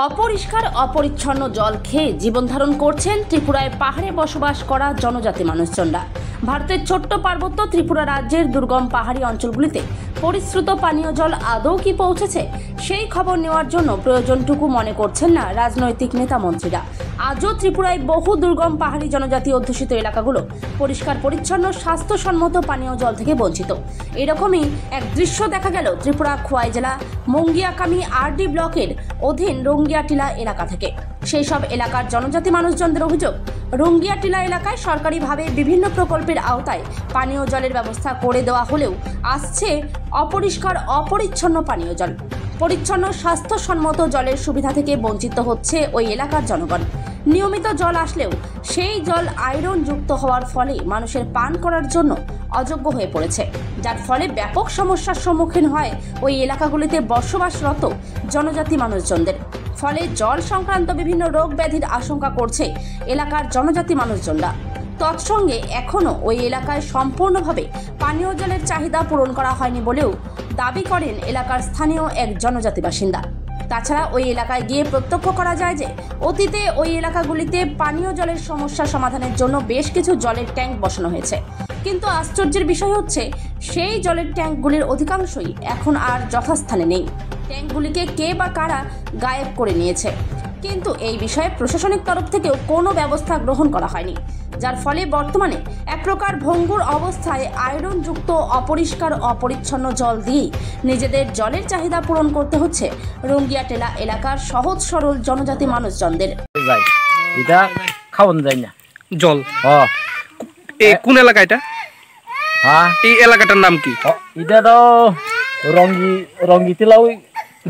অপরিষ্কার অপরিচ্ছন্ন জল খেয়ে জীবন ধারণ করছেন ত্রিপুরায় পাহাড়ে বসবাস করা জনজাতি মানুষজনরা। ভারতের ছোট্ট পার্বত্য ত্রিপুরা রাজ্যের দুর্গম পাহাড়ি অঞ্চলগুলিতে পরিশ্রুত পানীয় জল আদৌ কি পৌঁছেছে সেই খবর নেওয়ার জন্য প্রয়োজনটুকু মনে করছেন না রাজনৈতিক নেতা মন্ত্রীরা। আজও ত্রিপুরায় বহু দুর্গম পাহাড়ি জনজাতি অধ্যুষিত এলাকাগুলো পরিষ্কার পরিচ্ছন্ন স্বাস্থ্যসম্মত পানীয় জল থেকে বঞ্চিত। এরকমই এক দৃশ্য দেখা গেল ত্রিপুরা খোয়াই জেলা মঙ্গিয়াকামি আরডি ব্লকের অধীন রঙ্গিয়াটিলা এলাকা থেকে। সেই সব এলাকার জনজাতি মানুষজনদের অভিযোগ, রঙ্গিয়াটিলা এলাকায় সরকারিভাবে বিভিন্ন প্রকল্পের আওতায় পানীয় জলের ব্যবস্থা করে দেওয়া হলেও আসছে অপরিষ্কার অপরিচ্ছন্ন পানীয় জল। পরিচ্ছন্ন স্বাস্থ্যসম্মত জলের সুবিধা থেকে বঞ্চিত হচ্ছে ওই এলাকার জনগণ। নিয়মিত জল আসলেও সেই জল আয়রন যুক্ত হওয়ার ফলে মানুষের পান করার জন্য অযোগ্য হয়ে পড়েছে, যার ফলে ব্যাপক সমস্যার সম্মুখীন হয় ওই এলাকাগুলিতে বসবাসরত জনজাতি মানুষজনদের। ফলে জল সংক্রান্ত বিভিন্ন রোগ ব্যাধির আশঙ্কা করছে এলাকার জনজাতি মানুষজনরা। তৎসঙ্গে এখনও ওই এলাকায় সম্পূর্ণভাবে পানীয় জলের চাহিদা পূরণ করা হয়নি বলেও দাবি করেন এলাকার স্থানীয় এক জনজাতি বাসিন্দা। তাছাড়া ওই এলাকায় গিয়ে প্রত্যক্ষ করা যায় যে অতীতে ওই এলাকাগুলিতে পানীয় জলের সমস্যা সমাধানের জন্য বেশ কিছু জলের ট্যাঙ্ক বসানো হয়েছে, কিন্তু আশ্চর্যের বিষয় হচ্ছে সেই জলের ট্যাঙ্কগুলির অধিকাংশই এখন আর যথাস্থানে নেই। ট্যাঙ্কগুলিকে কে বা কারা গায়েব করে নিয়েছে, কিন্তু এই বিষয়ে প্রশাসনিক তরফ থেকেও কোনো ব্যবস্থা গ্রহণ করা হয়নি, যার ফলে বর্তমানে এক প্রকার ভঙ্গুর অবস্থায় আয়রনযুক্ত অপরিষ্কার অপরিচ্ছন্ন জল দিয়েই নিজেদের জলের চাহিদা পূরণ করতে হচ্ছে রঙ্গিয়াটিলা এলাকার সহজ সরল জনজাতি মানুষজনদের। এটা খাওয়ানো যায় না জল। কোন এলাকা এটা? হ্যাঁ, এই এলাকাটার নাম কি? এটা তো রঙ্গিটিলা ওই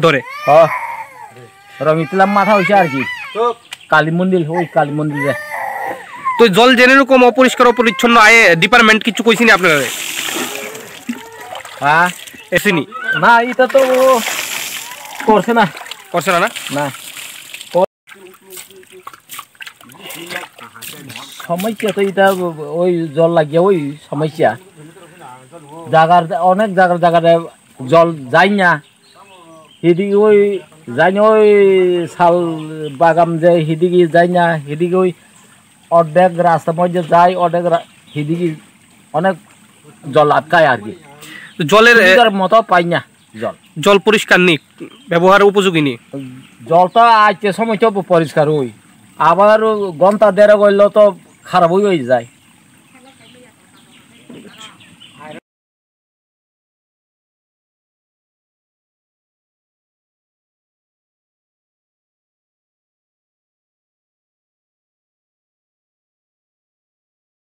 ধরে রঙ্গিটিলা মাথা হয়েছে আর কি, কালী মন্দির, ওই কালী মন্দিরে। তো জল জেনে এরকম অপরিষ্কার অপরিচ্ছন্ন আয়ে ডিপার্টমেন্ট কিছু কইছিনি আপনারা? হ্যাঁ, এসিনি না, এটা তো করছে না না সমস্যা তো এটা ওই জল লাগিয়ে ওই সমস্যা জায়গার অনেক জায়গায় জল যায় না, সেদিকে ওই যাই না, ওই শাল বাগান যে সেদিকে যায় না, সেদিকে ওই অর্ধেক রাস্তার মধ্যে যায়, অর্ধেক সেদিকে অনেক জল আটকায় আর কি। জলের মতো পাই না, জল পরিষ্কার নেই, ব্যবহার উপযোগী নেই। জলটা আজকে সময় পরিষ্কার হই, আবার ঘন্টা দেড় গেল তো খারাপ হয়ে যায়।